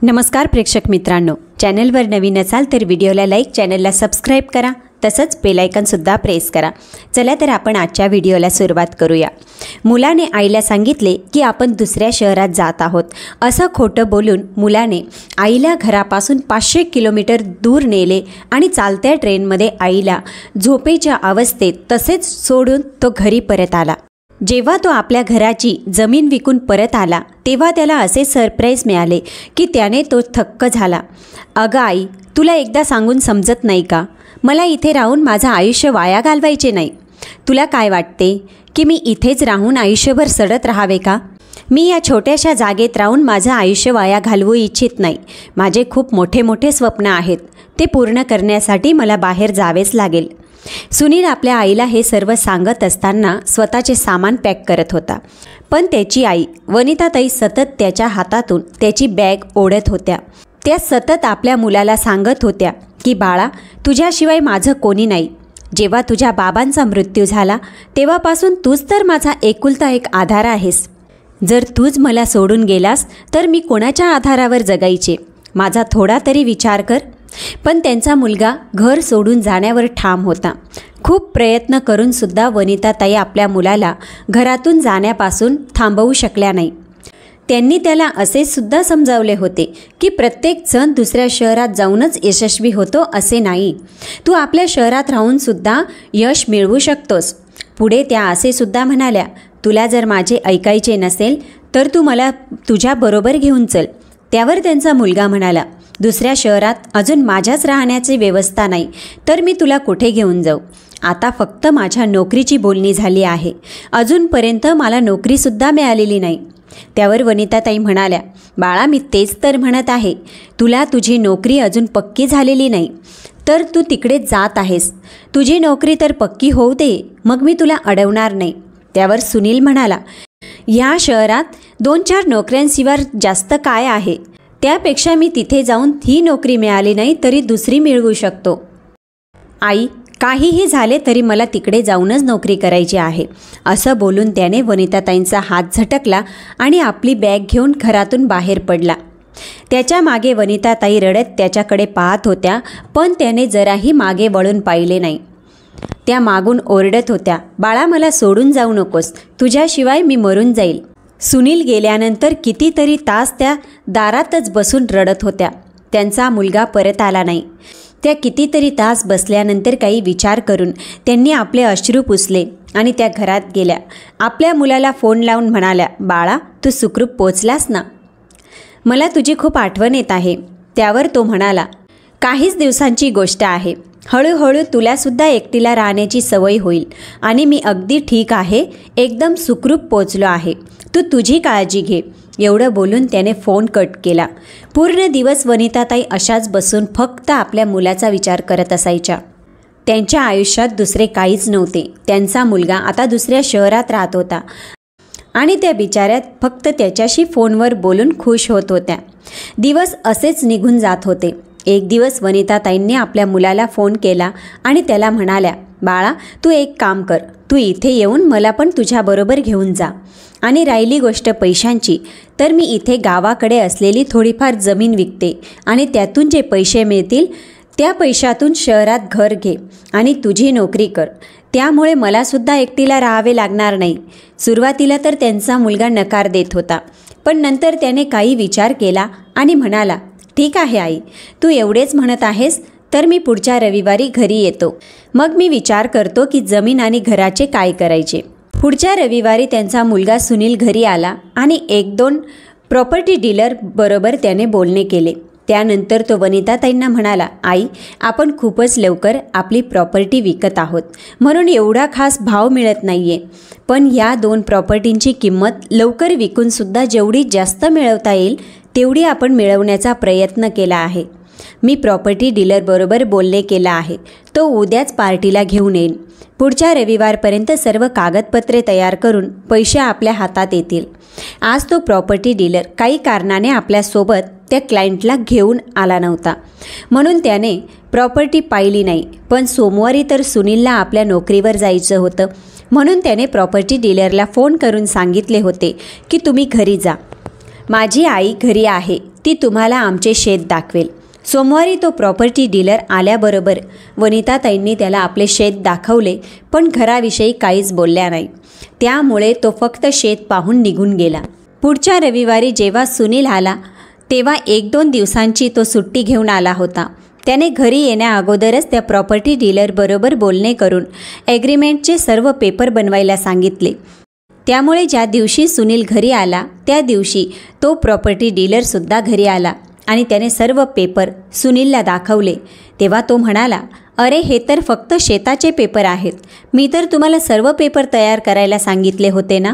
नमस्कार प्रेक्षक मित्रांनो, चॅनलवर नवीन असाल तर व्हिडिओला लाईक, चॅनलला सबस्क्राईब करा, तसंच बेल आयकॉनसुद्धा प्रेस करा। चला तर आपण आजच्या व्हिडिओला सुरुवात करूया। मुलाने आईला सांगितले की आपण दुसऱ्या शहरात जात आहोत। असं खोटं बोलून मुलाने आईला घरापासून 500 किलोमीटर दूर नेले आणि चालत्या ट्रेनमध्ये आईला झोपेच्या अवस्थेत तसेच सोडून तो घरी परत आला। जेव्हा तो आपल्या घराची जमीन विकून परत आला तेव्हा त्याला असे सरप्राईज मिळाले की त्याने तो थक्क झाला। अगं आई, तुला एकदा सांगून समजत नाही का? मला इथे राहून माझं आयुष्य वाया घालवायचे नाही। तुला काय वाटते की मी इथेच राहून आयुष्यभर सडत राहावे का? मी या छोट्याशा जागेत राहून माझं आयुष्य वाया घालवू इच्छित नाही। माझे खूप मोठे मोठे स्वप्न आहेत, ते पूर्ण करण्यासाठी मला बाहेर जावेच लागेल। सुनील आपल्या आईला हे सर्व सांगत असताना स्वतःचे सामान पॅक करत होता, पण त्याची आई वनिताताई सतत त्याच्या हातातून त्याची बॅग ओढत होत्या। त्या सतत आपल्या मुलाला सांगत होत्या की बाळा, तुझ्याशिवाय माझं कोणी नाही। जेव्हा तुझ्या बाबांचा मृत्यू झाला तेव्हापासून तूच तर माझा एकुलता एक आधार आहेस। जर तूच मला सोडून गेलास तर मी कोणाच्या आधारावर जगायचे? माझा थोडा तरी विचार कर। पण त्यांचा मुलगा घर सोडून जाण्यावर ठाम होता। खूप प्रयत्न करून सुद्धा वनिताताई आपल्या मुलाला घरातून जाण्यापासून थांबवू शकल्या नाही। त्यांनी त्याला असे सुद्धा समजावले होते की प्रत्येक जण दुसऱ्या शहरात जाऊनच यशस्वी होतो असे नाही, तू आपल्या शहरात राहून सुद्धा यश मिळवू शकतोस। पुढे त्या असे सुद्धा म्हणाल्या, तुला जर माझे ऐकायचे नसेल तर तू मला तुझ्याबरोबर घेऊन चल। त्यावर त्यांचा मुलगा म्हणाला, दुसऱ्या शहरात अजून माझ्याच राहण्याची व्यवस्था नाही तर मी तुला कुठे घेऊन जाऊ? आता फक्त माझ्या नोकरीची बोलणी झाली आहे, अजूनपर्यंत मला नोकरीसुद्धा मिळालेली नाही। त्यावर वनिताताई म्हणाल्या, बाळा, मी तेच तर म्हणत आहे, तुला तुझी नोकरी अजून पक्की झालेली नाही तर तू तिकडे जात आहेस। तुझी नोकरी तर पक्की होऊ दे, मग मी तुला अडवणार नाही। त्यावर सुनील म्हणाला, या शहरात 2-4 नोकऱ्यांशिवाय जास्त काय आहे? त्यापेक्षा मी तिथे जाऊन ही नोकरी मिळाली नाही तरी दुसरी मिळवू शकतो। आई, काहीही झाले तरी मला तिकडे जाऊनच नोकरी करायची आहे। असं बोलून त्याने वनिताताईंचा हात झटकला आणि आपली बॅग घेऊन घरातून बाहेर पडला। त्याच्या मागे वनिताताई रडत त्याच्याकडे पाहत होत्या, पण त्याने जराही मागे वळून पाहिले नाही। त्या मागून ओरडत होत्या, बाळा, मला सोडून जाऊ नकोस, तुझ्याशिवाय मी मरून जाईल। सुनील गेल्यानंतर कितीतरी तास त्या दारातच बसून रडत होत्या। त्यांचा मुलगा परत आला नाही। त्या कितीतरी तास बसल्यानंतर काही विचार करून त्यांनी आपले अश्रू पुसले आणि त्या घरात गेल्या। आपल्या मुलाला फोन लावून म्हणाल्या, बाळा, तू सुखरूप पोचलास ना? मला तुझी खूप आठवण येत आहे। त्यावर तो म्हणाला, काहीच दिवसांची गोष्ट आहे, हळूहळू तुलासुद्धा एकटीला राहण्याची सवय होईल आणि मी अगदी ठीक आहे, एकदम सुखरूप पोचलो आहे, तू तुझी काळजी घे। एवढं बोलून त्याने फोन कट केला। पूर्ण दिवस वनिताताई अशाच बसून फक्त आपल्या मुलाचा विचार करत असायच्या। त्यांच्या आयुष्यात दुसरे काहीच नव्हते। त्यांचा मुलगा आता दुसऱ्या शहरात राहत होता आणि त्या बिचाऱ्यात फक्त त्याच्याशी फोनवर बोलून खुश होत होत्या। दिवस असेच निघून जात होते। एक दिवस वनिताताईंनी आपल्या मुलाला फोन केला आणि त्याला म्हणाल्या, बाळा, तू एक काम कर, तू इथे येऊन मला पण तुझ्याबरोबर घेऊन जा। आणि राहिली गोष्ट पैशांची, तर मी इथे गावाकडे असलेली थोडीफार जमीन विकते आणि त्यातून जे पैसे मिळतील त्या पैशातून शहरात घर घे आणि तुझी नोकरी कर। त्यामुळे मलासुद्धा एकटीला राहावे लागणार नाही। सुरुवातीला तर त्यांचा मुलगा नकार देत होता, पण नंतर त्याने काही विचार केला आणि म्हणाला, ठीक आहे आई, तू एवढेच म्हणत आहेस तर मी पुढच्या रविवारी घरी येतो, मग मी विचार करतो की जमीन आणि घराचे काय करायचे। पुढच्या रविवारी त्यांचा मुलगा सुनील घरी आला आणि 1-2 प्रॉपर्टी डीलर बरोबर त्याने बोलणे केले। त्यानंतर तो वनिताताईंना म्हणाला, आई, आपण खूपच लवकर आपली प्रॉपर्टी विकत आहोत म्हणून एवढा खास भाव मिळत नाही आहे, पण या 2 प्रॉपर्टींची किंमत लवकर विकूनसुद्धा जेवढी जास्त मिळवता येईल तेवढी आपण मिळवण्याचा प्रयत्न केला आहे। मी प्रॉपर्टी डीलरबरोबर बोलणे केलं आहे, तो उद्याच पार्टीला घेऊन येईल। पुढच्या रविवारपर्यंत सर्व कागदपत्रे तयार करून पैसे आपल्या हातात येतील। आज तो प्रॉपर्टी डीलर काही कारणाने आपल्यासोबत त्या क्लायंटला घेऊन आला नव्हता म्हणून त्याने प्रॉपर्टी पाहिली नाही, पण सोमवारी तर सुनीलला आपल्या नोकरीवर जायचं होतं म्हणून त्याने प्रॉपर्टी डीलरला फोन करून सांगितले होते की तुम्ही घरी जा, माझी आई घरी आहे, ती तुम्हाला आमचे शेत दाखवेल. सोमवारी तो प्रॉपर्टी डीलर आल्याबरोबर वनिताताईंनी त्याला आपले शेत दाखवले, पण घराविषयी काहीच बोलल्या नाही. त्यामुळे तो फक्त शेत पाहून निघून गेला. पुढच्या रविवारी जेव्हा सुनील आला तेव्हा 1-2 दिवसांची तो सुट्टी घेऊन आला होता. त्याने घरी येण्याअगोदरच त्या प्रॉपर्टी डीलरबरोबर बोलणे करून ॲग्रीमेंटचे सर्व पेपर बनवायला सांगितले. त्यामुळे ज्या दिवशी सुनील घरी आला त्या दिवशी तो प्रॉपर्टी डीलरसुद्धा घरी आला आणि त्याने सर्व पेपर सुनीलला दाखवले. तेव्हा तो म्हणाला, अरे हे तर फक्त शेताचे पेपर आहेत. मी तर तुम्हाला सर्व पेपर तयार करायला सांगितले होते ना.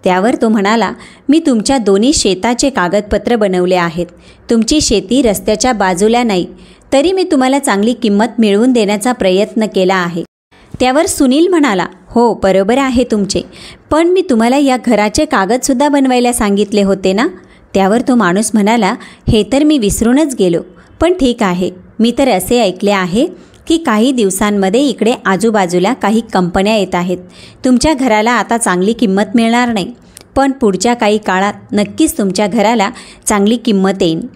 त्यावर तो म्हणाला, मी तुमच्या दोन्ही शेताचे कागदपत्र बनवले आहेत. तुमची शेती रस्त्याच्या बाजूला नाही, तरी मी तुम्हाला चांगली किंमत मिळवून देण्याचा प्रयत्न केला आहे. त्यावर सुनील म्हणाला, हो बरोबर आहे तुमचे, पण मी तुम्हाला या घराचे कागदसुद्धा बनवायला सांगितले होते ना. त्यावर तो माणूस म्हणाला, हे तर मी विसरूनच गेलो, पण ठीक आहे. मी तर असे ऐकले आहे की काही दिवसांमध्ये इकडे आजूबाजूला काही कंपन्या येत आहेत. तुमच्या घराला आता चांगली किंमत मिळणार नाही, पण पुढच्या काही काळात नक्कीच तुमच्या घराला चांगली किंमत येईल.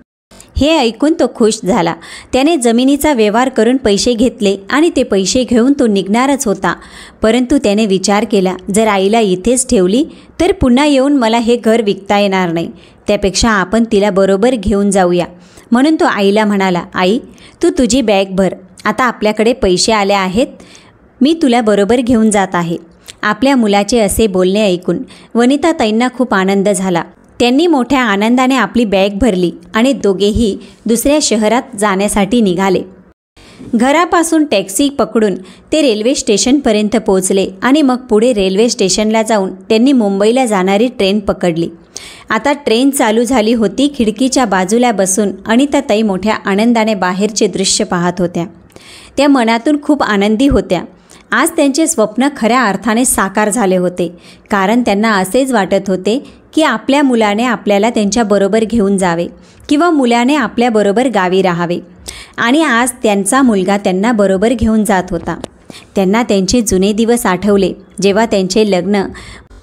हे ऐकून तो खुश झाला. त्याने जमिनीचा व्यवहार करून पैसे घेतले आणि ते पैसे घेऊन तो निघणारच होता. परंतु त्याने विचार केला, जर आईला इथेच ठेवली तर पुन्हा येऊन मला हे घर विकता येणार नाही. त्यापेक्षा आपण तिला बरोबर घेऊन जाऊया. म्हणून तो आईला म्हणाला, आई तू तुझी बॅग भर, आता आपल्याकडे पैसे आले आहेत, मी तुला बरोबर घेऊन जात आहे. आपल्या मुलाचे असे बोलणे ऐकून वनिताताईंना खूप आनंद झाला. त्यांनी मोठ्या आनंदाने आपली बॅग भरली आणि दोघेही दुसऱ्या शहरात जाण्यासाठी निघाले. घरापासून टॅक्सी पकडून ते रेल्वे स्टेशनपर्यंत पोहोचले आणि मग पुढे रेल्वे स्टेशनला जाऊन त्यांनी मुंबईला जाणारी ट्रेन पकडली. आता ट्रेन चालू झाली होती. खिडकीच्या बाजूला बसून अनिताताई मोठ्या आनंदाने बाहेरचे दृश्य पाहत होत्या. त्या मनातून खूप आनंदी होत्या. आज त्यांचे स्वप्न खऱ्या अर्थाने साकार झाले होते, कारण त्यांना असेच वाटत होते की आपल्या मुलाने आपल्याला त्यांच्याबरोबर घेऊन जावे किंवा मुलाने आपल्याबरोबर गावी राहावे, आणि आज त्यांचा मुलगा त्यांना बरोबर घेऊन जात होता. त्यांना त्यांचे जुने दिवस आठवले, जेव्हा त्यांचे लग्न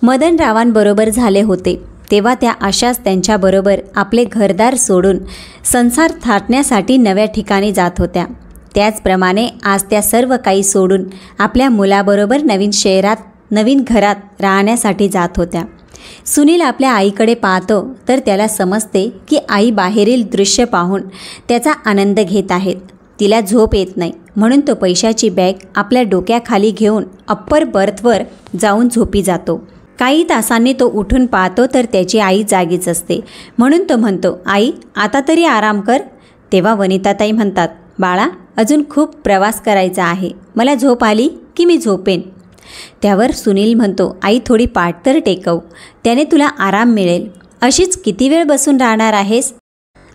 मदनरावांबरोबर झाले होते. तेव्हा त्या अशाच त्यांच्याबरोबर आपले घरदार सोडून संसार थाटण्यासाठी नव्या ठिकाणी जात होत्या. त्याचप्रमाणे आज त्या सर्व काही सोडून आपल्या मुलाबरोबर नवीन शहरात नवीन घरात राहण्यासाठी जात होत्या. सुनील आपल्या आईकडे पाहतो तर त्याला समजते की आई बाहेरील दृश्य पाहून त्याचा आनंद घेत आहेत. तिला झोप येत नाही, म्हणून तो पैशाची बॅग आपल्या डोक्याखाली घेऊन अप्पर बर्थवर जाऊन झोपी जातो. काही तासांनी तो उठून पाहतो तर त्याची आई जागीच असते. म्हणून तो म्हणतो, आई आता तरी आराम कर. तेव्हा वनिताताई म्हणतात, बाळा अजून खूप प्रवास करायचा आहे, मला झोप आली की मी झोपेन. त्यावर सुनील म्हणतो, आई थोडी पाठ तर टेकव, त्याने तुला आराम मिळेल. अशीच किती वेळ बसून राहणार आहेस.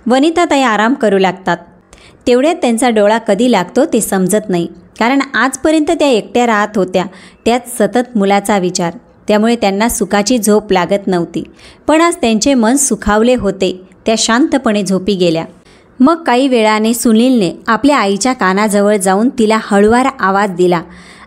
वनिताताई आराम करू लागतात. तेवढ्यात त्यांचा डोळा कधी लागतो ते समजत नाही, कारण आजपर्यंत त्या एकट्या राहत होत्या, त्यात सतत मुलाचा विचार. त्यामुळे त्यांना सुखाची झोप लागत नव्हती. पण आज त्यांचे मन सुखावले होते. त्या शांतपणे झोपी गेल्या. मग काही वेळाने सुनीलने आपल्या आईच्या कानाजवळ जाऊन तिला हळुवार आवाज दिला.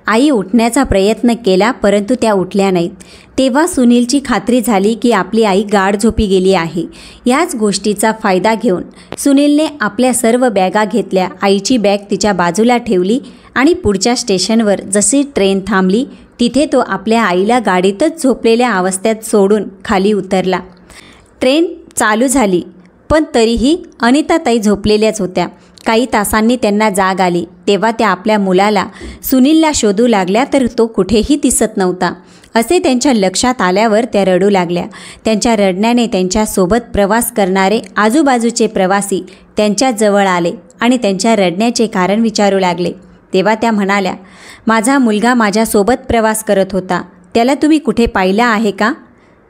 आई उठण्याचा प्रयत्न केला, परंतु त्या उठल्या नाहीत. तेव्हा सुनीलची खात्री झाली की आपली आई गाढ झोपी गेली आहे. याच गोष्टीचा फायदा घेऊन सुनीलने आपल्या सर्व बॅगा घेतल्या. आईची बॅग तिच्या बाजूला ठेवली आणि पुढच्या स्टेशनवर जशी ट्रेन थांबली तिथे तो आपल्या आईला गाडीतच झोपलेल्या अवस्थेत सोडून खाली उतरला. ट्रेन चालू झाली, पण तरीही अनिताताई झोपलेल्याच होत्या. काही तासांनी त्यांना जाग आली. तेव्हा त्या आपल्या मुलाला सुनीलला शोधू लागल्या, तर तो कुठेही दिसत नव्हता. असे त्यांच्या लक्षात आल्यावर त्या रडू लागल्या. त्यांच्या रडण्याने त्यांच्यासोबत प्रवास करणारे आजूबाजूचे प्रवासी त्यांच्याजवळ आले आणि त्यांच्या रडण्याचे कारण विचारू लागले. तेव्हा त्या म्हणाल्या, माझा मुलगा माझ्यासोबत प्रवास करत होता, त्याला तुम्ही कुठे पाहिला आहे का?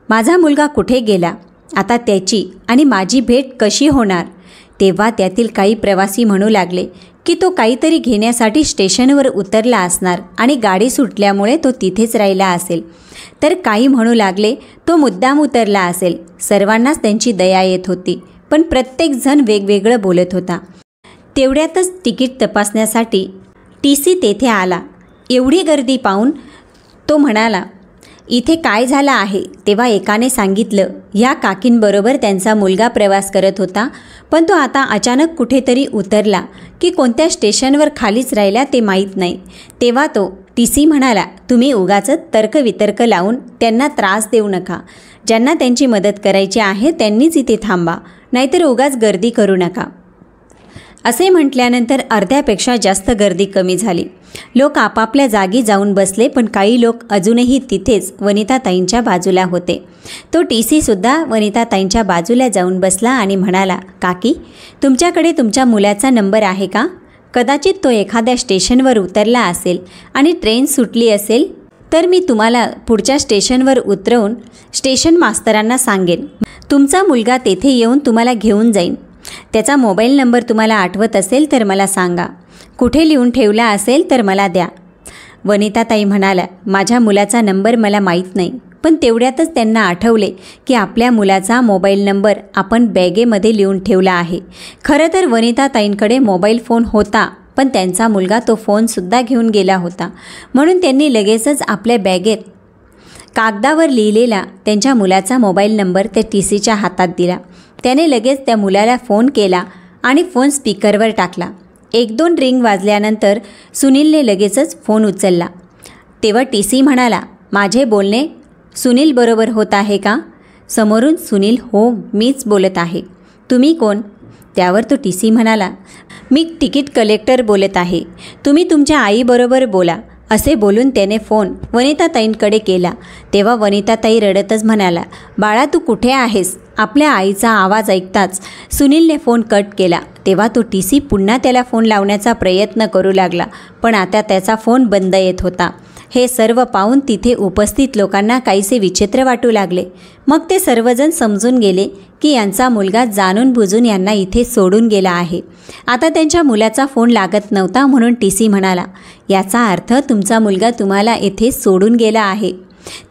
माझा मुलगा कुठे गेला? आता त्याची आणि माझी भेट कशी होणार? तेव्हा त्यातील काही प्रवासी म्हणू लागले की तो काहीतरी घेण्यासाठी स्टेशनवर उतरला असणार आणि गाडी सुटल्यामुळे तो तिथेच राहिला असेल. तर काही म्हणू लागले तो मुद्दाम उतरला असेल. सर्वांनाच त्यांची दया येत होती, पण प्रत्येकजण वेगवेगळं बोलत होता. तेवढ्यातच तिकीट तपासण्यासाठी TC तेथे आला. एवढी गर्दी पाहून तो म्हणाला, इथे काय झालं आहे? तेव्हा एकाने सांगितलं, ह्या काकींबरोबर त्यांचा मुलगा प्रवास करत होता, पण तो आता अचानक कुठेतरी उतरला की कोणत्या स्टेशनवर खालीच राहिला ते माहीत नाही. तेव्हा तो TC म्हणाला, तुम्ही उगाचच तर्कवितर्क लावून त्यांना त्रास देऊ नका. ज्यांना त्यांची मदत करायची आहे त्यांनीच इथे थांबा, नाहीतर उगाच गर्दी करू नका. असे म्हटल्यानंतर अर्ध्यापेक्षा जास्त गर्दी कमी झाली. लोक आपापल्या जागी जाऊन बसले, पण काही लोक अजूनही तिथेच वनिताताईंच्या बाजूला होते. तो TC सुद्धा वनिताताईंच्या बाजूला जाऊन बसला आणि म्हणाला, काकी, तुमच्याकडे तुमच्या मुलाचा नंबर आहे का? कदाचित तो एखाद्या स्टेशनवर उतरला असेल आणि ट्रेन सुटली असेल तर मी तुम्हाला पुढच्या स्टेशनवर उतरवून स्टेशन मास्तरांना सांगेन. तुमचा मुलगा तेथे येऊन तुम्हाला घेऊन जाईन. त्याचा मोबाईल नंबर तुम्हाला आठवत असेल तर मला सांगा. कुठे लिहून ठेवला असेल तर मला द्या. वनिताताई म्हणाल्या, माझ्या मुलाचा नंबर मला माहीत नाही. पण तेवढ्यातच त्यांना आठवले की आपल्या मुलाचा मोबाईल नंबर आपण बॅगेमध्ये लिहून ठेवला आहे. खरं तर वनिताताईंकडे मोबाईल फोन होता, पण त्यांचा मुलगा तो फोनसुद्धा घेऊन गेला होता. म्हणून त्यांनी लगेचच आपल्या बॅगेत कागदावर लिहिलेला त्यांच्या मुलाचा मोबाईल नंबर त्या TCच्या हातात दिला. त्याने लगेच त्या मुलाला फोन केला आणि फोन स्पीकरवर टाकला. 1-2 रिंग वाजल्यानंतर सुनीलने लगेचच फोन उचलला. तेव्हा TC म्हणाला, माझे बोलणे सुनील बरोबर होत आहे का? समोरून सुनील, हो मीच बोलत आहे. तुम्ही कोण? त्यावर तो TC म्हणाला, मी तिकीट कलेक्टर बोलत आहे. तुम्ही तुमच्या आईबरोबर बोला. असे बोलून त्याने फोन वनिताताईंकडे केला. तेव्हा वनिताताई रडतच म्हणाला, बाळा तू कुठे आहेस? आपल्या आईचा आवाज ऐकताच सुनीलने फोन कट केला. तेव्हा तो TC पुन्हा त्याला फोन लावण्याचा प्रयत्न करू लागला, पण आता त्याचा फोन बंद येत होता. हे सर्व पाहून तिथे उपस्थित लोकांना काहीसे विचित्र वाटू लागले. मग ते सर्वजण समजून गेले की यांचा मुलगा जाणून बुजून यांना इथे सोडून गेला आहे. आता त्यांच्या मुलाचा फोन लागत नव्हता, म्हणून TC म्हणाला, याचा अर्थ तुमचा मुलगा तुम्हाला येथे सोडून गेला आहे.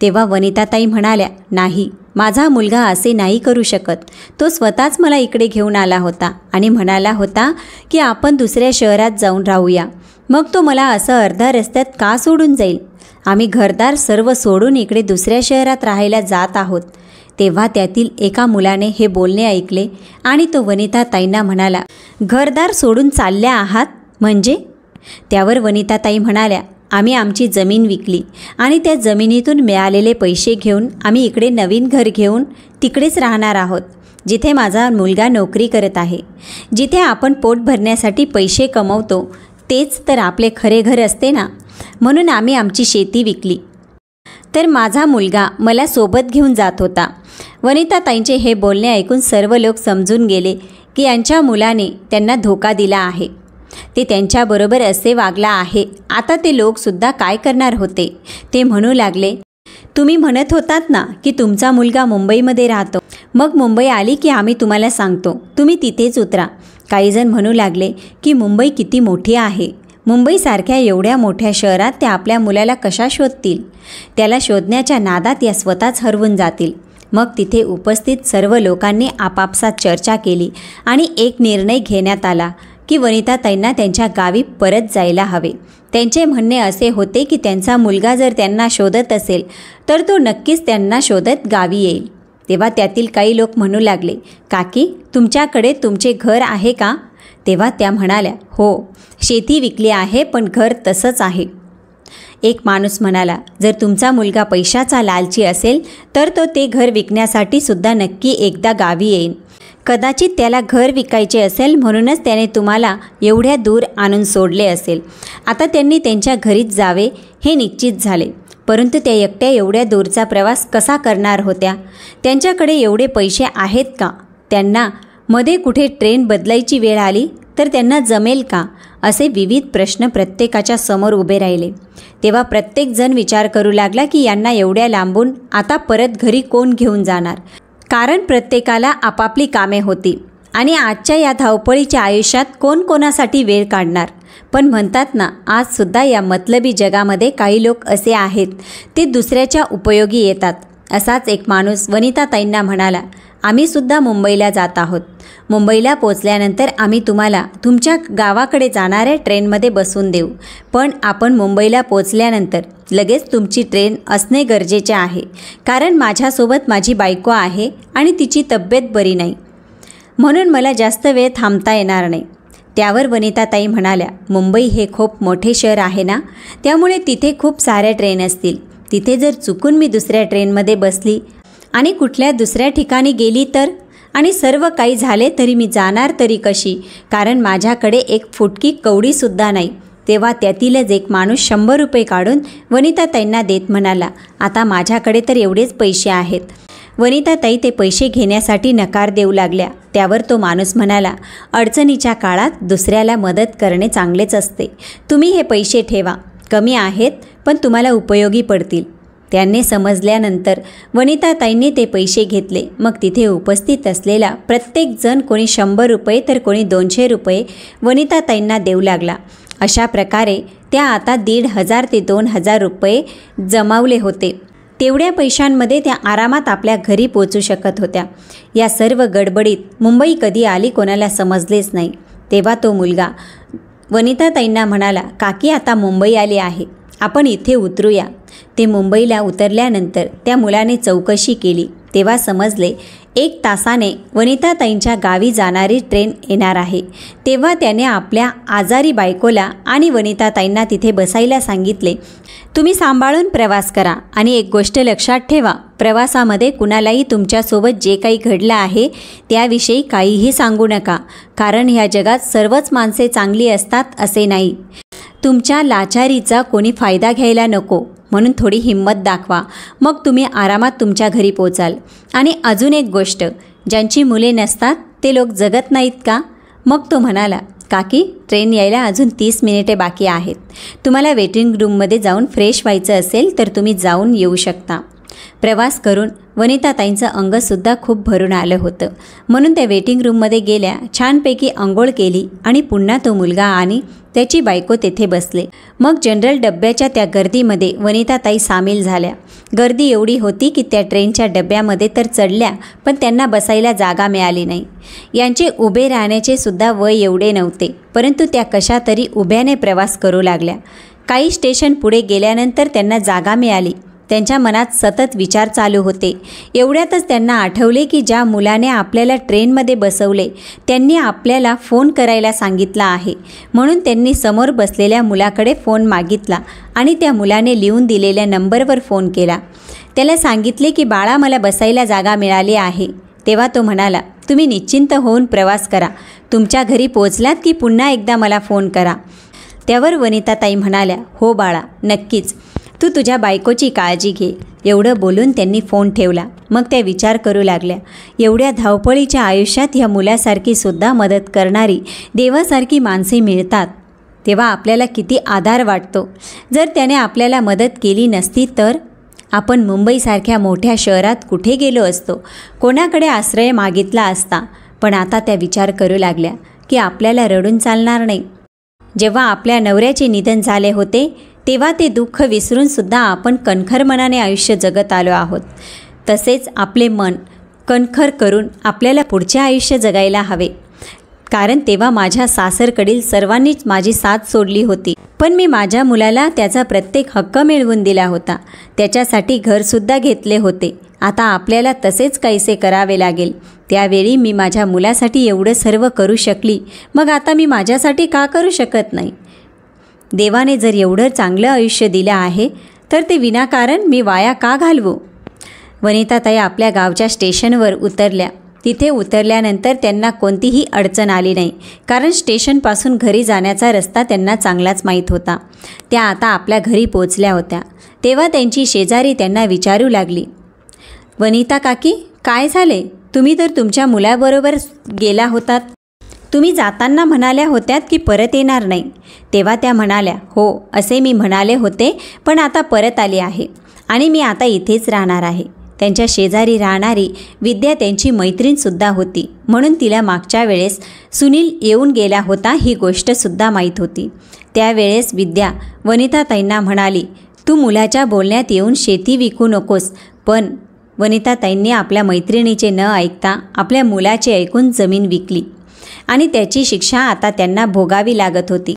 तेव्हा वनिताताई म्हणाल्या, नाही, माझा मुलगा असे नाही करू शकत. तो स्वतःच मला इकडे घेऊन आला होता आणि म्हणाला होता की आपण दुसऱ्या शहरात जाऊन राहूया. मग तो मला असं अर्ध्या रस्त्यात का सोडून जाईल? आम्ही घरदार सर्व सोडून इकडे दुसऱ्या शहरात राहायला जात आहोत. तेव्हा त्यातील एका मुलाने हे बोलणे ऐकले आणि तो वनिताताईंना म्हणाला, घरदार सोडून चालल्या आहात म्हणजे? त्यावर वनिताताई म्हणाल्या, आम्ही आमची जमीन विकली आणि त्या जमिनीतून मिळालेले पैसे घेऊन आम्ही इकडे नवीन घर घेऊन तिकडेच राहणार आहोत, जिथे माझा मुलगा नोकरी करत आहे. जिथे आपण पोट भरण्यासाठी पैसे कमवतो तेच तर आपले खरे घर असते ना. म्हणून आम्ही आमची शेती विकली. तर माझा मुलगा मला सोबत घेऊन जात होता. वनिताताईंचे हे बोलणे ऐकून सर्व लोक समजून गेले की यांच्या मुलाने त्यांना धोका दिला आहे. ते त्यांच्याबरोबर असे वागला आहे. आता ते लोकसुद्धा काय करणार होते? ते म्हणू लागले, तुम्ही म्हणत होतात ना की तुमचा मुलगा मुंबईमध्ये राहतो. मग मुंबई आली की आम्ही तुम्हाला सांगतो, तुम्ही तिथेच उतरा. काहीजण म्हणू लागले की मुंबई किती मोठी आहे. मुंबईसारख्या एवढ्या मोठ्या शहरात त्या आपल्या मुलाला कशा शोधतील? त्याला शोधण्याच्या नादात या स्वतःच हरवून जातील. मग तिथे उपस्थित सर्व लोकांनी आपापसात चर्चा केली आणि एक निर्णय घेण्यात आला की वनिताताईंना त्यांच्या गावी परत जायला हवे. त्यांचे म्हणणे असे होते की त्यांचा मुलगा जर त्यांना शोधत असेल तर तो नक्कीच त्यांना शोधत गावी येईल. तेव्हा त्यातील काही लोक म्हणू लागले, काकी, तुमच्याकडे तुमचे घर आहे का? तेव्हा त्या म्हणाल्या, हो, शेती विकली आहे पण घर तसंच आहे. एक माणूस म्हणाला, जर तुमचा मुलगा पैशाचा लालची असेल तर तो ते घर विकण्यासाठी सुद्धा नक्की एकदा गावी येईल. कदाचित त्याला घर विकायचे असेल म्हणूनच त्याने तुम्हाला एवढ्या दूर आणून सोडले असेल. आता त्यांनी त्यांच्या घरीच जावे हे निश्चित झाले. परंतु त्या एकट्या एवढ्या दूरचा प्रवास कसा करणार होत्या? त्यांच्याकडे एवढे पैसे आहेत का? त्यांना मध्ये कुठे ट्रेन बदलायची वेळ आली तर त्यांना जमेल का? असे विविध प्रश्न प्रत्येकाच्या समोर उभे राहिले. तेव्हा प्रत्येकजण विचार करू लागला की यांना एवढ्या लांबून आता परत घरी कोण घेऊन जाणार? कारण प्रत्येकाला आपापली कामे होती आणि आजच्या या धावपळीच्या आयुष्यात कोण कोणासाठी वेळ काढणार? पण म्हणतात ना, आजसुद्धा या मतलबी जगामध्ये काही लोक असे आहेत, ते दुसऱ्याच्या उपयोगी येतात. असाच एक माणूस वनिताताईंना म्हणाला, आम्हीसुद्धा मुंबईला जात आहोत. मुंबईला पोचल्यानंतर आम्ही तुम्हाला तुमच्या गावाकडे जाणाऱ्या ट्रेनमध्ये बसून देऊ. पण आपण मुंबईला पोचल्यानंतर लगेच तुमची ट्रेन असणे गरजेचे आहे, कारण माझ्यासोबत माझी बायको आहे आणि तिची तब्येत बरी नाही, म्हणून मला जास्त वेळ थांबता येणार नाही. त्यावर वनिताताई म्हणाल्या, मुंबई हे खूप मोठे शहर आहे ना, त्यामुळे तिथे खूप साऱ्या ट्रेन असतील. तिथे जर चुकून मी दुसऱ्या ट्रेनमध्ये बसली आणि कुठल्या दुसऱ्या ठिकाणी गेली तर, आणि सर्व काही झाले तरी मी जाणार तरी कशी, कारण माझ्याकडे एक फुटकी कवडीसुद्धा नाही. तेव्हा त्यातीलच एक माणूस 100 रुपये काढून वनिताताईंना देत म्हणाला, आता माझ्याकडे तर एवढेच पैसे आहेत. वनिताताई ते पैसे घेण्यासाठी नकार देऊ लागल्या. त्यावर तो माणूस म्हणाला, अडचणीच्या काळात दुसऱ्याला मदत करणे चांगलेच असते. तुम्ही हे पैसे ठेवा, कमी आहेत पण तुम्हाला उपयोगी पडतील. त्यांनी समजल्यानंतर वनिताताईंनी ते पैसे घेतले. मग तिथे उपस्थित असलेला प्रत्येकजण कोणी 100 रुपये तर कोणी 200 रुपये वनिताताईंना देऊ लागला. अशा प्रकारे त्या आता 1,500 ते 2,000 रुपये जमावले होते. तेवढ्या पैशांमध्ये त्या आरामात आपल्या घरी पोचू शकत होत्या. या सर्व गडबडीत मुंबई कधी आली कोणाला समजलेच नाही. तेव्हा तो मुलगा वनिताताईंना म्हणाला, काकी आता मुंबई आली आहे, आपण इथे उतरूया. ते मुंबईला उतरल्यानंतर त्या मुलाने चौकशी केली. तेव्हा समजले 1 तासाने वनिताताईंच्या गावी जाणारी ट्रेन येणार आहे. तेव्हा त्याने आपल्या आजारी बायकोला आणि वनिताताईंना तिथे बसायला सांगितले. तुम्ही सांभाळून प्रवास करा आणि एक गोष्ट लक्षात ठेवा, प्रवासामध्ये कुणालाही तुमच्यासोबत जे काही घडलं आहे त्याविषयी काहीही सांगू नका, कारण ह्या जगात सर्वच माणसे चांगली असतात असे नाही. तुमच्या लाचारीचा कोणी फायदा घ्यायला नको, म्हणून थोडी हिंमत दाखवा, मग तुम्ही आरामात तुमच्या घरी पोचाल. आणि अजून एक गोष्ट, ज्यांची मुले नसतात ते लोक जगत नाहीत का? मग तो म्हणाला, काकी ट्रेन यायला अजून 30 मिनिटे बाकी आहेत. तुम्हाला वेटिंग रूममध्ये जाऊन फ्रेश व्हायचं असेल तर तुम्ही जाऊन येऊ शकता. प्रवास करून वनिताताईंचं अंगसुद्धा खूप भरून आलं होतं, म्हणून त्या वेटिंग रूममध्ये गेल्या, छानपैकी अंघोळ केली आणि पुन्हा तो मुलगा आणि त्याची बायको तेथे बसले. मग जनरल डब्याच्या त्या गर्दीमध्ये वनिताताई सामील झाल्या. गर्दी एवढी होती की त्या ट्रेनच्या डब्यामध्ये तर चढल्या, पण त्यांना बसायला जागा मिळाली नाही. यांचे उभे राहण्याचे सुद्धा वय एवढे नव्हते, परंतु त्या कशा तरी उभ्याने प्रवास करू लागल्या. काही स्टेशन पुढे गेल्यानंतर त्यांना जागा मिळाली. त्यांच्या मनात सतत विचार चालू होते. एवढ्यातच त्यांना आठवले की ज्या मुलाने आपल्याला ट्रेनमध्ये बसवले त्यांनी आपल्याला फोन करायला सांगितला आहे, म्हणून त्यांनी समोर बसलेल्या मुलाकडे फोन मागितला आणि त्या मुलाने लिहून दिलेल्या नंबरवर फोन केला. त्याला सांगितले की बाळा, मला बसायला जागा मिळाली आहे. तेव्हा तो म्हणाला, तुम्ही निश्चिंत होऊन प्रवास करा, तुमच्या घरी पोचलात की पुन्हा एकदा मला फोन करा. त्यावर वनिताताई म्हणाल्या, हो बाळा, नक्कीच, तू तुझ्या बायकोची काळजी घे. एवढं बोलून त्यांनी फोन ठेवला. मग त्या विचार करू लागल्या, एवढ्या धावपळीच्या आयुष्यात ह्या मुलासारखी सुद्धा मदत करणारी देवासारखी माणसे मिळतात तेव्हा आपल्याला किती आधार वाटतो. जर त्याने आपल्याला मदत केली नसती तर आपण मुंबईसारख्या मोठ्या शहरात कुठे गेलो असतो, कोणाकडे आश्रय मागितला असता. पण आता त्या विचार करू लागल्या की आपल्याला रडून चालणार नाही. जेव्हा आपल्या नवऱ्याचे निधन झाले होते तेव्हा ते दुःख विसरूनसुद्धा आपण कणखर मनाने आयुष्य जगत आलो आहोत. तसेच आपले मन कणखर करून आपल्याला पुढचे आयुष्य जगायला हवे, कारण तेव्हा माझ्या सासरकडील सर्वांनीच माझी साथ सोडली होती, पण मी माझ्या मुलाला त्याचा प्रत्येक हक्क मिळवून दिला होता. त्याच्यासाठी घरसुद्धा घेतले होते. आता आपल्याला तसेच काहीसे करावे लागेल. त्यावेळी मी माझ्या मुलासाठी एवढं सर्व करू शकली, मग आता मी माझ्यासाठी का करू शकत नाही? देवाने जर एवढं चांगलं आयुष्य दिलं आहे तर ते विनाकारण मी वाया का घालवू? वनिताताई आपल्या गावच्या स्टेशनवर उतरल्या. तिथे उतरल्यानंतर त्यांना कोणतीही अडचण आली नाही, कारण स्टेशनपासून घरी जाण्याचा रस्ता त्यांना चांगलाच माहीत होता. त्या आता आपल्या घरी पोचल्या होत्या. तेव्हा त्यांची शेजारी त्यांना विचारू लागली, वनिता काकी, काय झाले? तुम्ही तर तुमच्या मुलाबरोबर गेला होतात. तुम्ही जाताना म्हणाल्या होत्यात की परत येणार नाही. तेव्हा त्या म्हणाल्या, हो, असे मी म्हणाले होते, पण आता परत आले आहे आणि मी आता इथेच राहणार आहे. त्यांच्या शेजारी राहणारी विद्या त्यांची मैत्रीणसुद्धा होती, म्हणून तिला मागच्या वेळेस सुनील येऊन गेला होता ही गोष्टसुद्धा माहीत होती. त्यावेळेस विद्या वनिताताईंना म्हणाली, तू मुलाच्या बोलण्यात येऊन शेती विकू नकोस. पण वनिताताईंनी आपल्या मैत्रिणीचे न ऐकता आपल्या मुलाचे ऐकून जमीन विकली आणि त्याची शिक्षा आता त्यांना भोगावी लागत होती.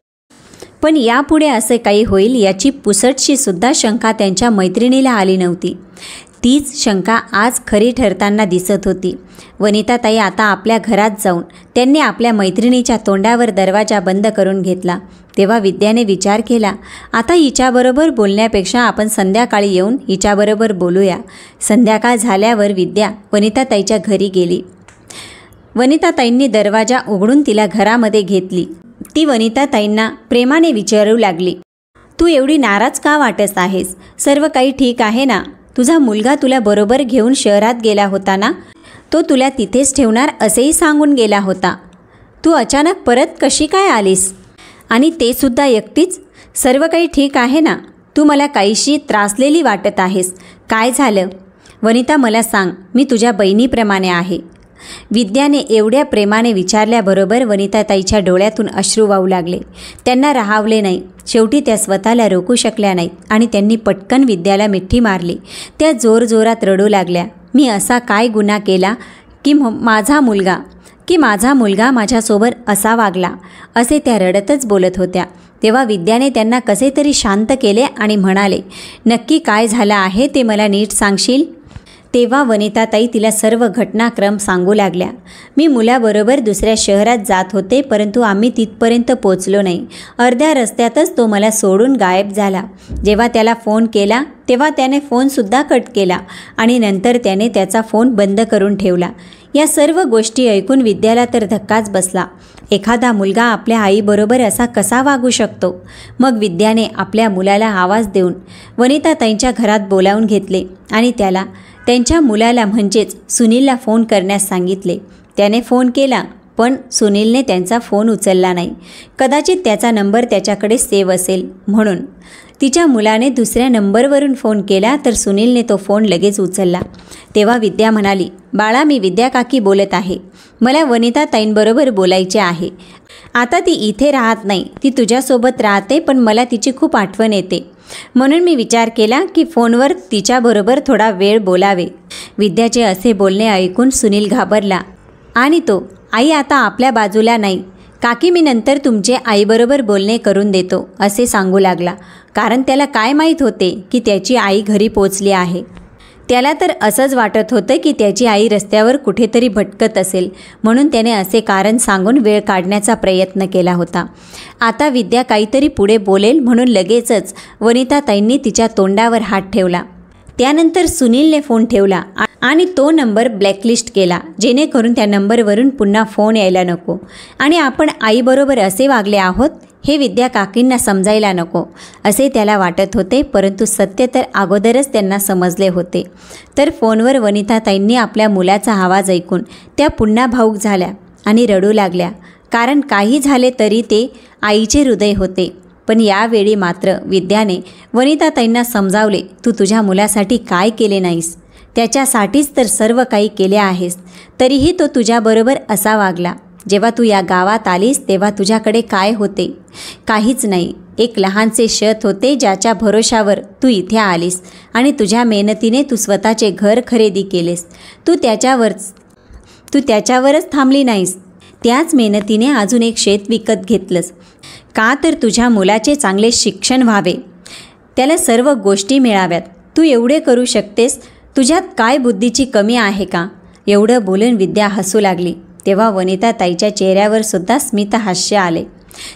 पण यापुढे असे काही होईल याची पुसटशी सुद्धा शंका त्यांच्या मैत्रिणीला आली नव्हती. तीच शंका आज खरी ठरताना दिसत होती. वनिताताई आता आपल्या घरात जाऊन त्यांनी आपल्या मैत्रिणीच्या तोंडावर दरवाजा बंद करून घेतला. तेव्हा विद्याने विचार केला, आता हिच्याबरोबर बोलण्यापेक्षा आपण संध्याकाळी येऊन हिच्याबरोबर बोलूया. संध्याकाळ झाल्यावर विद्या वनिताताईच्या घरी गेली. वनिताताईंनी दरवाजा उघडून तिला घरामध्ये घेतली. ती वनिताताईंना प्रेमाने विचारू लागली, तू एवढी नाराज का वाटत आहेस? सर्व काही ठीक आहे ना? तुझा मुलगा तुला बरोबर घेऊन शहरात गेला होता ना? तो तुला तिथेच ठेवणार असेही सांगून गेला होता. तू अचानक परत कशी काय आलीस? आणि ते सुद्धा एकटीच? सर्व काही ठीक आहे ना? तू मला काहीशी त्रासलेली वाटत आहेस. काय झालं? वनिता मला सांग, मी तुझ्या बहिणीप्रमाणे आहे. विद्याने एवढ्या प्रेमाने विचारल्याबरोबर वनिताताईच्या डोळ्यातून अश्रू वाहू लागले. त्यांना राहावले नाही. शेवटी त्या स्वतःला रोखू शकल्या नाहीत आणि त्यांनी पटकन विद्याला मिठी मारली. त्या जोरजोरात रडू लागल्या. मी असा काय गुन्हा केला की माझा मुलगा माझ्यासोबत असा वागला, असे त्या रडतच बोलत होत्या. तेव्हा विद्याने त्यांना कसे तरी शांत केले आणि म्हणाले, नक्की काय झालं आहे ते मला नीट सांगशील? तेव्हा वनिताताई तिला सर्व घटनाक्रम सांगू लागल्या. मी मुलाबरोबर दुसऱ्या शहरात जात होते, परंतु आम्ही तिथपर्यंत पोचलो नाही. अर्ध्या रस्त्यातच तो मला सोडून गायब झाला. जेव्हा त्याला फोन केला तेव्हा त्याने फोनसुद्धा कट केला आणि नंतर त्याने त्याचा फोन बंद करून ठेवला. या सर्व गोष्टी ऐकून विद्याला तर धक्काच बसला. एखादा मुलगा आपल्या आईबरोबर असा कसा वागू शकतो? मग विद्याने आपल्या मुलाला आवाज देऊन वनिताताईंच्या घरात बोलावून घेतले आणि त्याला त्यांच्या मुलाला म्हणजेच सुनीलला फोन करण्यास सांगितले. त्याने फोन केला, पण सुनीलने त्यांचा फोन उचलला नाही. कदाचित त्याचा नंबर त्याच्याकडे सेव्ह असेल म्हणून. तिच्या मुलाने दुसऱ्या नंबरवरून फोन केला तर सुनीलने तो फोन लगेच उचलला. तेव्हा विद्या म्हणाली, बाळा, मी विद्या काकी बोलत आहे. मला वनिताताईंबरोबर बोलायचे आहे. आता ती इथे राहत नाही, ती तुझ्यासोबत राहते, पण मला तिची खूप आठवण येते. म्हणून मी विचार केला की फोनवर तिच्याबरोबर थोडा वेळ बोलावे. विद्याचे असे बोलणे ऐकून सुनील घाबरला आणि तो, आई आता आपल्या बाजूला नाही. काकी, मी नंतर तुमचे आईबरोबर बोलणे करून देतो असे सांगू लागला. कारण त्याला काय माहीत होते की त्याची आई घरी पोचली आहे. त्याला तर असंच वाटत होतं की त्याची आई रस्त्यावर कुठेतरी भटकत असेल, म्हणून त्याने असे कारण सांगून वेळ काढण्याचा प्रयत्न केला होता. आता विद्या काहीतरी पुढे बोलेल म्हणून लगेचच वनिताताईंनी तिच्या तोंडावर हात ठेवला. त्यानंतर सुनीलने फोन ठेवला आणि तो नंबर ब्लॅकलिस्ट केला, जेणेकरून त्या नंबरवरून पुन्हा फोन यायला नको. आणि आपण आईबरोबर असे वागले आहोत हे विद्या काकींना समजायला नको असे त्याला वाटत होते, परंतु सत्य तर अगोदरच त्यांना समजले होते. तर फोनवर वनिताताईंनी आपल्या मुलाचा आवाज ऐकून त्या पुन्हा भावूक झाल्या आणि रडू लागल्या. कारण काही झाले तरी ते आईचे हृदय होते. पण यावेळी मात्र विद्याने वनिताताईंना समजावले, तू तुझ्या मुलासाठी काय केले नाहीस? त्याच्यासाठीच तर सर्व काही केले आहेस. तरीही तो तुझ्याबरोबर असा वागला. जेव्हा तू या गावात आलीस तेव्हा तुझ्याकडे काय होते? काहीच नाही. एक लहानसे शेत होते ज्याच्या भरोशावर तू इथे आलीस आणि तुझ्या मेहनतीने तू स्वतःचे घर खरेदी केलेस. तू त्याच्यावरच थांबली नाहीस. त्याच मेहनतीने अजून एक शेत विकत घेतलंस. का तर तुझ्या मुलाचे चांगले शिक्षण व्हावे, त्याला सर्व गोष्टी मिळाव्यात. तू एवढे करू शकतेस. तुझ्यात काय बुद्धीची कमी आहे का? एवढं बोलून विद्या हसू लागली. तेव्हा वनिताताईच्या चेहऱ्यावर सुद्धा स्मितहास्य आले.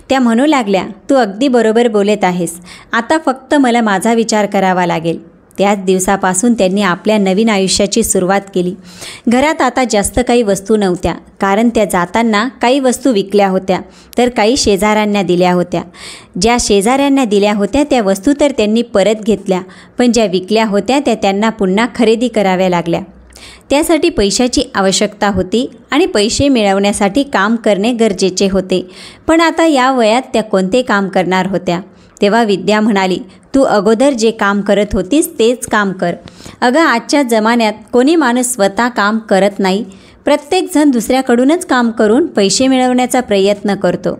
त्या म्हणू लागल्या, तू अगदी बरोबर बोलत आहेस. आता फक्त मला माझा विचार करावा लागेल. त्याच दिवसापासून त्यांनी आपल्या नवीन आयुष्याची सुरुवात केली. घरात आता जास्त काही वस्तू नव्हत्या, कारण त्या जाताना काही वस्तू विकल्या होत्या तर काही शेजाऱ्यांना दिल्या होत्या. ज्या शेजाऱ्यांना दिल्या होत्या त्या वस्तू तर त्यांनी परत घेतल्या, पण ज्या विकल्या होत्या त्या त्यांना पुन्हा खरेदी कराव्या लागल्या. त्यासाठी पैशाची आवश्यकता होती आणि पैसे मिळवण्यासाठी काम करणे गरजेचे होते. पण आता या वयात त्या कोणते काम करणार होत्या? तेव्हा विद्या म्हणाली, तू अगोदर जे काम करत होतीस तेच काम कर. अगं, आजच्या जमान्यात कोणी माणूस स्वतः काम करत नाही. प्रत्येकजण दुसऱ्याकडूनच काम करून पैसे मिळवण्याचा प्रयत्न करतो.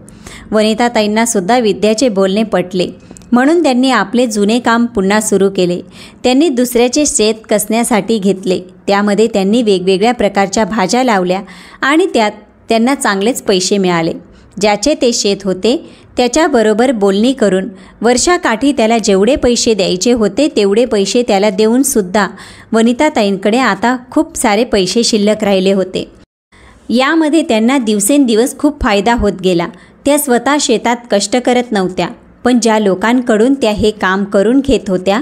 वनिताताईंना सुद्धा विद्याचे बोलणे पटले. म्हणून त्यांनी आपले जुने काम पुन्हा सुरू केले. त्यांनी दुसऱ्याचे शेत कसण्यासाठी घेतले. त्यामध्ये त्यांनी वेगवेगळ्या प्रकारच्या भाज्या लावल्या आणि त्यात त्यांना चांगलेच पैसे मिळाले. ज्याचे ते शेत होते त्याच्याबरोबर बोलणी करून वर्षाकाठी त्याला जेवढे पैसे द्यायचे होते तेवढे पैसे त्याला देऊनसुद्धा वनिताताईंकडे आता खूप सारे पैसे शिल्लक राहिले होते. यामध्ये त्यांना दिवसेंदिवस खूप फायदा होत गेला. त्या स्वतः शेतात कष्ट करत नव्हत्या, पण ज्या लोकांकडून त्या हे काम करून घेत होत्या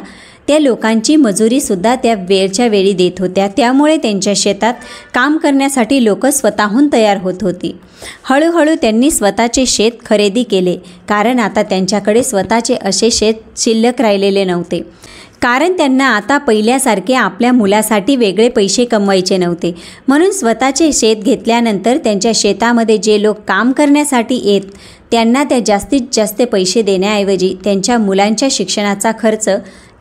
त्या लोकांची मजुरीसुद्धा त्या वेळच्या वेळी देत होत्या. त्यामुळे त्यांच्या शेतात काम करण्यासाठी लोक स्वतःहून तयार होत होती. हळूहळू त्यांनी स्वतःचे शेत खरेदी केले, कारण आता त्यांच्याकडे स्वतःचे असे शेत शिल्लक राहिलेले नव्हते. कारण त्यांना आता पहिल्यासारखे आपल्या मुलासाठी वेगळे पैसे कमवायचे नव्हते. म्हणून स्वतःचे शेत घेतल्यानंतर त्यांच्या शेतामध्ये जे लोक काम करण्यासाठी येत त्यांना त्या जास्तीत जास्त पैसे देण्याऐवजी त्यांच्या मुलांच्या शिक्षणाचा खर्च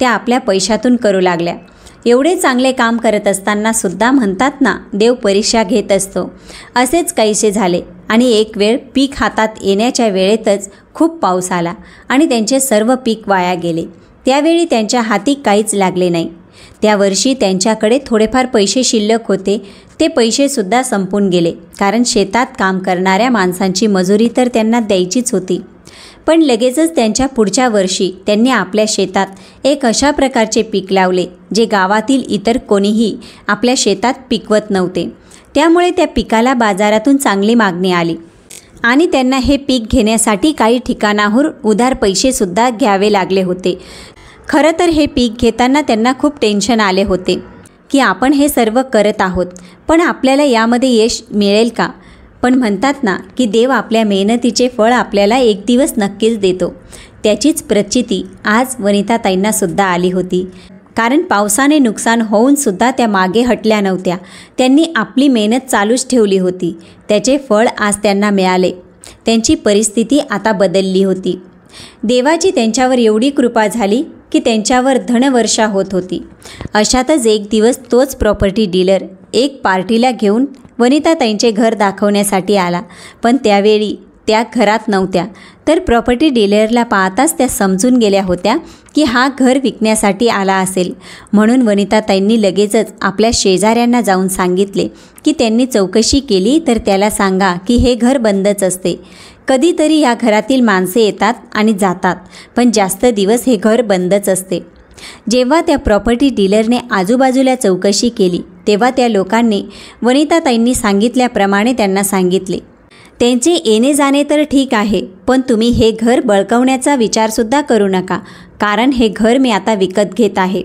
त्या आपल्या पैशातून करू लागल्या. एवढे चांगले काम करत असताना सुद्धा म्हणतात ना, देव परीक्षा घेत असतो. असेच काहीसे झाले आणि एक वेळ पीक हातात येण्याच्या वेळेतच खूप पाऊस आला आणि त्यांचे सर्व पीक वाया गेले. त्यावेळी त्यांच्या हाती काहीच लागले नाही. त्या वर्षी त्यांच्याकडे थोडेफार पैसे शिल्लक होते. ते पैसेसुद्धा संपून गेले, कारण शेतात काम करणाऱ्या माणसांची मजुरी तर त्यांना द्यायचीच होती. पण लगेचच त्यांच्या पुढच्या वर्षी त्यांनी आपल्या शेतात एक अशा प्रकारचे पीक लावले जे गावातील इतर कोणीही आपल्या शेतात पिकवत नव्हते. त्यामुळे त्या पिकाला बाजारातून चांगली मागणी आली आणि त्यांना हे पीक घेण्यासाठी काही ठिकाणाहून उधार पैसेसुद्धा घ्यावे लागले होते. खरं तर हे पीक घेताना त्यांना खूप टेन्शन आले होते की आपण हे सर्व करत आहोत, पण आपल्याला यामध्ये यश मिळेल का? पण म्हणतात ना की देव आपल्या मेहनतीचे फळ आपल्याला एक दिवस नक्कीच देतो. त्याचीच प्रचिती आज वनिताताईंनासुद्धा आली होती. कारण पावसाने नुकसान होऊनसुद्धा त्या मागे हटल्या नव्हत्या. त्यांनी आपली मेहनत चालूच ठेवली होती. त्याचे फळ आज त्यांना मिळाले. त्यांची परिस्थिती आता बदलली होती. देवाची त्यांच्यावर एवढी कृपा झाली की त्यांच्यावर धनवर्षा होत होती. अशातच एक दिवस तोच प्रॉपर्टी डीलर एक पार्टीला घेऊन वनिताताईंचे घर दाखवण्यासाठी आला. पण त्यावेळी त्या घरात नव्हत्या. तर प्रॉपर्टी डीलरला पाहताच त्या समजून गेल्या होत्या की हा घर विकण्यासाठी आला असेल. म्हणून वनिताताईंनी लगेचच आपल्या शेजाऱ्यांना जाऊन सांगितले की त्यांनी चौकशी केली तर त्याला सांगा की हे घर बंदच असते. कधीतरी या घरातील माणसे येतात आणि जातात, पण जास्त दिवस हे घर बंदच असते. जेव्हा त्या प्रॉपर्टी डीलरने आजूबाजूला चौकशी केली तेव्हा त्या लोकांनी वनिताताईंनी सांगितल्याप्रमाणे त्यांना सांगितले. त्यांचे येणे जाणे तर ठीक आहे, पण तुम्ही हे घर बळकावण्याचा विचारसुद्धा करू नका, कारण हे घर मी आता विकत घेत आहे.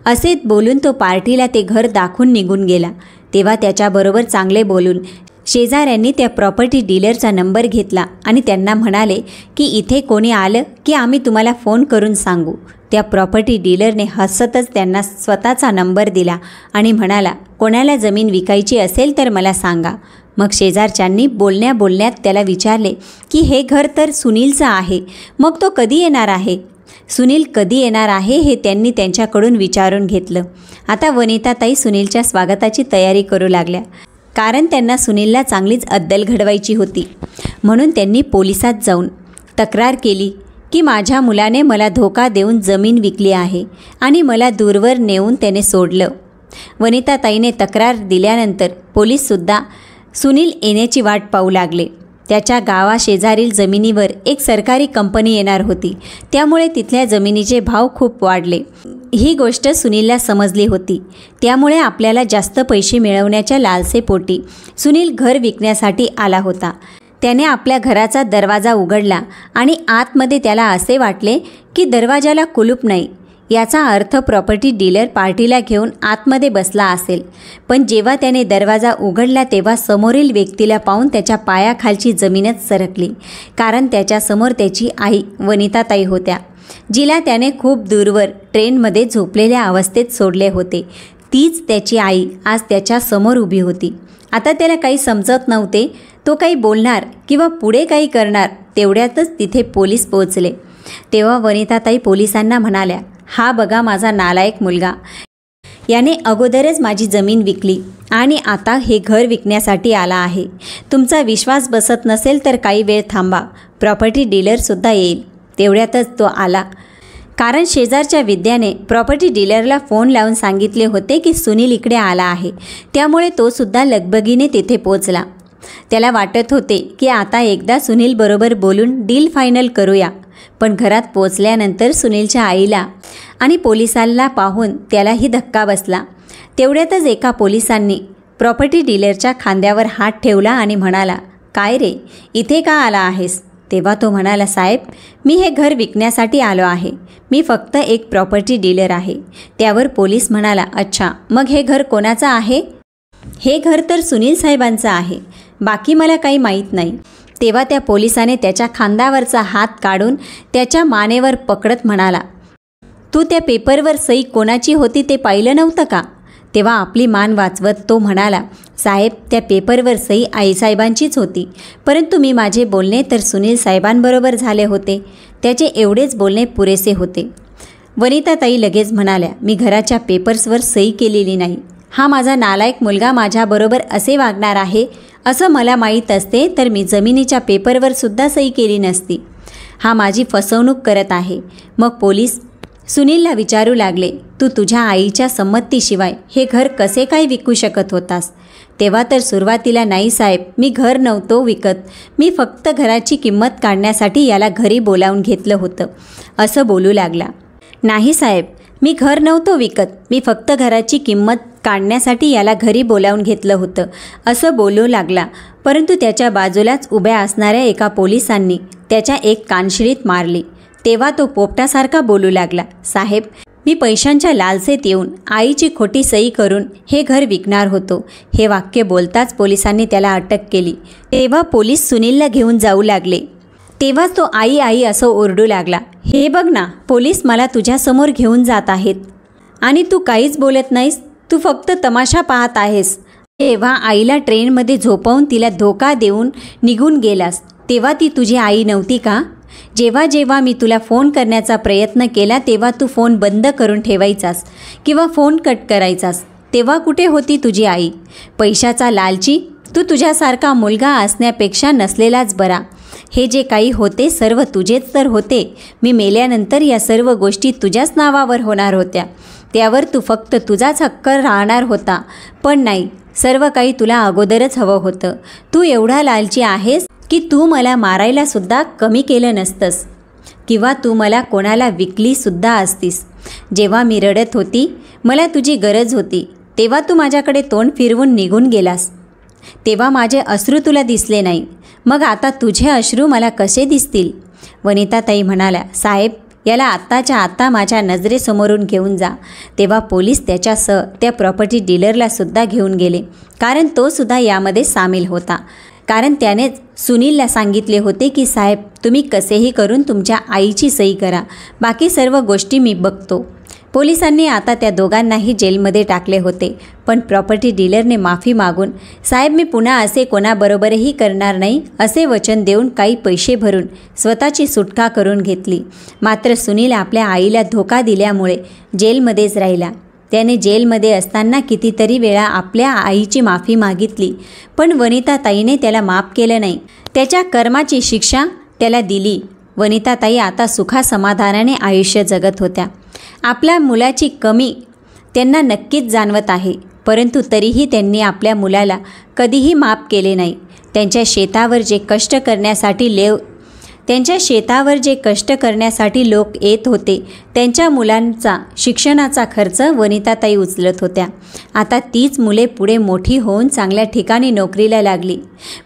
असे बोलून तो पार्टीला ते घर दाखवून निघून गेला. तेव्हा त्याच्याबरोबर चांगले बोलून शेजाऱ्यांनी त्या प्रॉपर्टी डीलरचा नंबर घेतला आणि त्यांना म्हणाले की इथे कोणी आलं की आम्ही तुम्हाला फोन करून सांगू. त्या प्रॉपर्टी डीलरने हसतच त्यांना स्वतःचा नंबर दिला आणि म्हणाला, कोणाला जमीन विकायची असेल तर मला सांगा. मग शेजारच्यांनी बोलण्यात त्याला विचारले की हे घर तर सुनीलचं आहे, मग तो कधी येणार आहे? सुनील कधी येणार आहे हे त्यांनी त्यांच्याकडून विचारून घेतलं. आता वनिताताई सुनीलच्या स्वागताची तयारी करू लागल्या, कारण त्यांना सुनीलला चांगलीच अद्दल घडवायची होती. म्हणून त्यांनी पोलिसात जाऊन तक्रार केली की माझ्या मुलाने मला धोका देऊन जमीन विकली आहे आणि मला दूरवर नेऊन त्याने सोडलं. वनिताताईने तक्रार दिल्यानंतर पोलीससुद्धा सुनील येण्याची वाट पाहू लागले. त्याच्या गावाशेजारील जमिनीवर एक सरकारी कंपनी येणार होती, त्यामुळे तिथल्या जमिनीचे भाव खूप वाढले. ही गोष्ट सुनीलला समजली होती. त्यामुळे आपल्याला जास्त पैसे मिळवण्याच्या लालसेपोटी सुनील घर विकण्यासाठी आला होता. त्याने आपल्या घराचा दरवाजा उघडला आणि आतमध्ये त्याला असे वाटले की दरवाजाला कुलूप नाही. याचा अर्थ प्रॉपर्टी डीलर पार्टीला घेऊन आतमध्ये बसला असेल. पण जेव्हा त्याने दरवाजा उघडला तेव्हा समोरील व्यक्तीला पाहून त्याच्या पायाखालची जमीनच सरकली, कारण त्याच्यासमोर त्याची आई वनिताताई होत्या, जिला त्याने खूप दूरवर ट्रेनमध्ये झोपलेल्या अवस्थेत सोडले होते. तीच त्याची आई आज त्याच्या समोर उभी होती. आता त्याला काही समजत नव्हते. तो काही बोलणार किंवा पुढे काही करणार. तेवढ्यातच तिथे पोलीस पोहोचले. तेव्हा वनिताताई पोलिसांना म्हणाल्या, हा बघा माझा नालायक मुलगा, याने अगोदरच माझी जमीन विकली आणि आता हे घर विकण्यासाठी आला आहे. तुमचा विश्वास बसत नसेल तर काही वेळ थांबा, प्रॉपर्टी डीलरसुद्धा येईल. तेवढ्यातच तो आला कारण शेजारच्या विद्याने प्रॉपर्टी डीलरला फोन लावून सांगितले होते की सुनील इकडे आला आहे, त्यामुळे तो सुद्धा लगबगीने तिथे पोचला। त्याला वाटत होते की आता एकदा सुनील बरोबर बोलून डील फायनल करूया, पण घरात पोचल्यानंतर सुनीलच्या आईला आणि पोलिसांना पाहून त्यालाही धक्का बसला। तेवढ्यातच एका पोलिसांनी प्रॉपर्टी डीलरच्या खांद्यावर हात ठेवला आणि म्हणाला, काय रे, इथे का आला आहेस? तेव्हा तो म्हणाला, साहेब, मी हे घर विकण्यासाठी आलो आहे, मी फक्त एक प्रॉपर्टी डीलर आहे। त्यावर पोलीस म्हणाला, अच्छा, मग हे घर कोणाचं आहे? हे घर तर सुनील साहेबांचं आहे, बाकी मला काही माहीत नाही। तेव्हा त्या पोलिसाने त्याच्या खांद्यावरचा हात काढून त्याच्या मानेवर पकडत म्हणाला, तू त्या पेपरवर सही कोणाची होती ते पाहिलं नव्हतं का? तेव्हा आपली मान वाचवत तो म्हणाला, साहेब, त्या पेपरवर सही आईसाहेबांचीच होती, परंतु मी माझे बोलणे तर सुनील साहेबांबरोबर झाले होते, त्याचे एवढेच बोलणे पुरेसे होते। वनिताताई लगेच म्हणाल्या, मी घराच्या पेपर्सवर सही केलेली नाही, हा माझा नालायक मुलगा माझ्याबरोबर असे वागणार आहे असं मला माहीत असते तर मी जमिनीच्या पेपरवर सुद्धा सही केली नसती, हा माझी फसवणूक करत आहे। मग पोलीस सुनीलला विचारू लागले, तू तुझ्या आईच्या संमतीशिवाय हे घर कसे काय विकू शकत होतास? तेव्हा तर सुरुवातीला, नाही साहेब, मी घर नव्हतो विकत, मी फक्त घराची किंमत काढण्यासाठी याला घरी बोलावून घेतलं होतं, असं बोलू लागला। नाही साहेब, मी घर नव्हतो विकत, मी फक्त घराची किंमत काढण्यासाठी याला घरी बोलावून घेतलं होतं, असं बोलू लागला। परंतु त्याच्या बाजूलाच उभ्या असणाऱ्या एका पोलिसांनी त्याच्या एक कानशिळीत मारली। तेव्हा तो पोपटासारखा बोलू लागला, साहेब, मी पैशांच्या लालसेत येऊन आईची खोटी सही करून हे घर विकणार होतो। हे वाक्य बोलताच पोलिसांनी त्याला अटक केली। तेव्हा पोलीस सुनीलला घेऊन जाऊ लागले। तेव्हाच तो आई आई असं ओरडू लागला, हे बघ ना, पोलीस मला तुझ्यासमोर घेऊन जात आहेत आणि तू काहीच बोलत नाहीस, तू फक्त तमाशा पाहत आहेस। तेव्हा आईला ट्रेनमध्ये झोपवून तिला धोका देऊन निघून गेलास, तेव्हा ती तुझी आई नव्हती का? जेव्हा जेव्हा मी तुला फोन करण्याचा प्रयत्न केला तेव्हा तू फोन बंद करून ठेवायचास किंवा फोन कट करायचास, तेव्हा कुठे होती तुझी आई? पैशाचा लालची तू तुझ्यासारखा मुलगा असण्यापेक्षा नसलेलाच बरा। हे जे काही होते सर्व तुझेच तर होते, मी मेल्यानंतर या सर्व गोष्टी तुझ्याच नावावर होणार होत्या, त्यावर तू फक्त तुझाच हक्क राहणार होता, पण नाही, सर्व काही तुला अगोदरच हवं होतं। तू एवढा लालची आहेस की तू मला मारायला सुद्धा कमी केलं नसतंस किंवा तू मला कोणाला विकली सुद्धा असतीस। जेव्हा मी रडत होती, मला तुझी गरज होती, तेव्हा तू माझ्याकडे तोंड फिरवून निघून गेलास, तेव्हा माझे अश्रू तुला दिसले नाही, मग आता तुझे अश्रू मला कसे दिसतील? वनिताताई म्हणाल्या, साहेब, याला आत्ताच्या आत्ता माझ्या नजरेसमोरून घेऊन जा। तेव्हा पोलीस त्याच्यासह त्या प्रॉपर्टी डीलरला सुद्धा घेऊन गेले, कारण तो सुद्धा यामध्ये सामील होता। कारण त्यानेच सुनीलला सांगितले होते की साहेब, तुम्ही कसेही करून तुमच्या आईची सही करा, बाकी सर्व गोष्टी मी बघतो। पोलिसांनी आता त्या दोघांनाही जेलमध्ये टाकले होते, पण प्रॉपर्टी डीलरने माफी मागून, साहेब, मी पुन्हा असे कोणाबरोबरही करणार नाही असे वचन देऊन काही पैसे भरून स्वतःची सुटका करून घेतली। मात्र सुनील आपल्या आईला धोका दिल्यामुळे जेलमध्येच राहिला। त्याने जेलमध्ये असताना कितीतरी वेळा आपल्या आईची माफी मागितली, पण वनिताताईने त्याला माफ केलं नाही, त्याच्या कर्माची शिक्षा त्याला दिली। वनिताताई आता सुखासमाधानाने आयुष्य जगत होत्या। आपल्या मुलाची कमी त्यांना नक्कीच जाणवत आहे, परंतु तरीही त्यांनी आपल्या मुलाला कधीही माफ केले नाही। त्यांच्या शेतावर जे कष्ट करण्यासाठी लोक येत होते, त्यांच्या मुलांचा शिक्षणाचा खर्च वनिताताई उचलत होत्या। आता तीच मुले पुढे मोठी होऊन चांगल्या ठिकाणी नोकरीला लागली।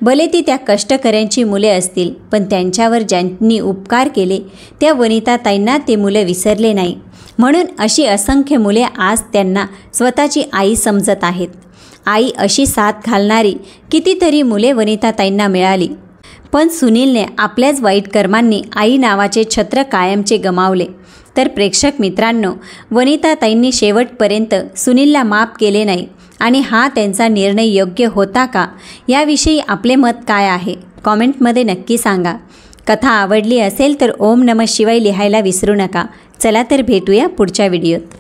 भले ती त्या कष्टकऱ्यांची मुले असतील, पण त्यांच्यावर ज्यांनी उपकार केले त्या वनिताताईंना ते मुलं विसरले नाही, म्हणून अशी असंख्य मुले आज त्यांना स्वतःची आई समजत आहेत। आई अशी साथ घालणारी कितीतरी मुले वनिताताईंना मिळाली, पण सुनीलने आपल्याच वाईट कर्मांनी आई नावाचे छत्र कायमचे गमावले। तर प्रेक्षक मित्रांनो, वनिताताईंनी शेवटपर्यंत सुनीलला माफ केले नाही आणि हा त्यांचा निर्णय योग्य होता का, याविषयी आपले मत काय आहे कॉमेंटमध्ये नक्की सांगा। कथा आवडली असेल तर ओम नमः शिवाय लिहायला विसरू नका। चला तर भेटूया पुढच्या व्हिडिओत।